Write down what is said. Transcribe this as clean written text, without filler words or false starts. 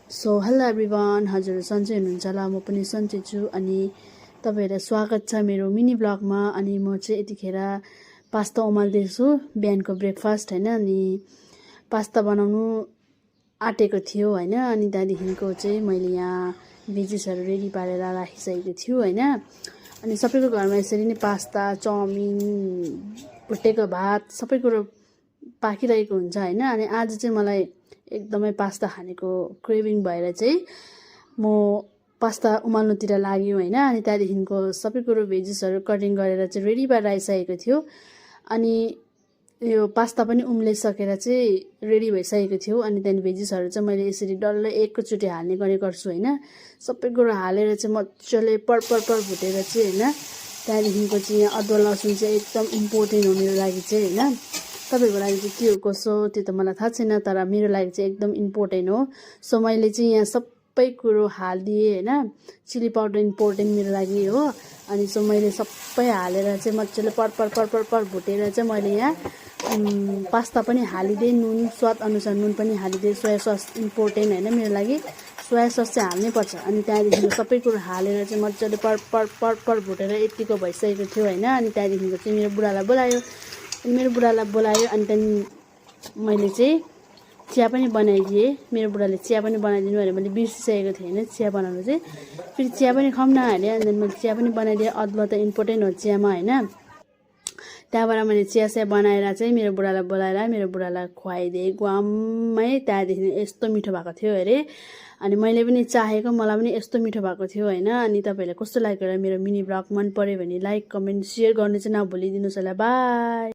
So hello everyone, हजुर सन्चै हुनुहुन्छ होला। म पनि सन्चै छु अनि तपाईँहरूलाई स्वागत छ मेरो मिनी ब्लगमा। अनि म चाहिँ यतिखेर पास्ता उमाल्दैछु, बिहानको ब्रेकफास्ट होइन। अनि पास्ता बनाउनु आँटेको थियो होइन। अनि त्यहाँदेखिको चाहिँ मैले यहाँ भेजिसहरू रेडी पारेर राखिसकेको छु होइन। अनि सबैको घरमा यसरी नै पास्ता, चाउमिन, भुटेको भात सबै कुरो पाकिरहेको हुन्छ होइन। अनि आज चाहिँ मलाई एकदमै पास्ता खानेको क्रेभिङ भएर चाहिँ म पास्ता उमाल्नुतिर लाग्यो होइन। अनि त्यहाँदेखिको सबै कुरो भेजिसहरू कटिङ गरेर चाहिँ रेडी भएर आइसकेको थियो। अनि यो पास्ता पनि उम्लिसकेर चाहिँ रेडी भइसकेको थियो। अनि त्यहाँदेखि भेजिसहरू चाहिँ मैले यसरी डल्लै एकैचोटि हाल्ने गरेँ गर्छु होइन। सबै कुरो हालेर चाहिँ मजाले पर भुटेर चाहिँ होइन। त्यहाँदेखिको चाहिँ यहाँ अदुवा लसुन चाहिँ एकदम इम्पोर्टेन्ट हो मेरो लागि चाहिँ होइन। तपाईँहरूको लागि चाहिँ के हो कसो त्यो त मलाई थाहा छैन, तर मेरो लागि चाहिँ एकदम इम्पोर्टेन्ट हो। सो मैले चाहिँ यहाँ सबै कुरो हालिदिएँ होइन। चिली पाउडर इम्पोर्टेन्ट मेरो लागि हो। अनि सो मैले सबै हालेर चाहिँ मजाले पर भुटेर चाहिँ मैले यहाँ पास्ता पनि हालिदिएँ। नुन स्वाद अनुसार नुन पनि हालिदिएँ। सोया सस इम्पोर्टेन्ट होइन मेरो लागि, सोया सस चाहिँ हाल्नै पर्छ। अनि त्यहाँदेखिको सबै कुरो हालेर चाहिँ मजाले पर भुटेर यतिको भइसकेको थियो होइन। अनि त्यहाँदेखिको चाहिँ मेरो बुढालाई बोलायो। अनि त्यहाँदेखि मैले चाहिँ चिया पनि बनाइदिएँ। मेरो बुढाले चिया पनि बनाइदिनु भनेर मैले बिर्सिसकेको थिएँ होइन चिया बनाउनु चाहिँ। फेरि चिया पनि खाऊँ न अरे, अनि मैले चिया पनि बनाइदिएँ। अदुवा त इम्पोर्टेन्ट हो चियामा होइन। त्यहाँबाट मैले चिया बनाएर चाहिँ मेरो बुढालाई बोलाएर मेरो बुढालाई खुवाइदिएँ गुवाममै। त्यहाँदेखि यस्तो मिठो भएको थियो अरे। अनि मैले पनि चाहेको, मलाई पनि यस्तो मिठो भएको थियो होइन। अनि तपाईँहरूलाई कस्तो लाग्यो र मेरो मिनी ब्लग मन पऱ्यो भने लाइक कमेन्ट सेयर गर्नु चाहिँ नभुलिदिनुहोस् होला। बाई।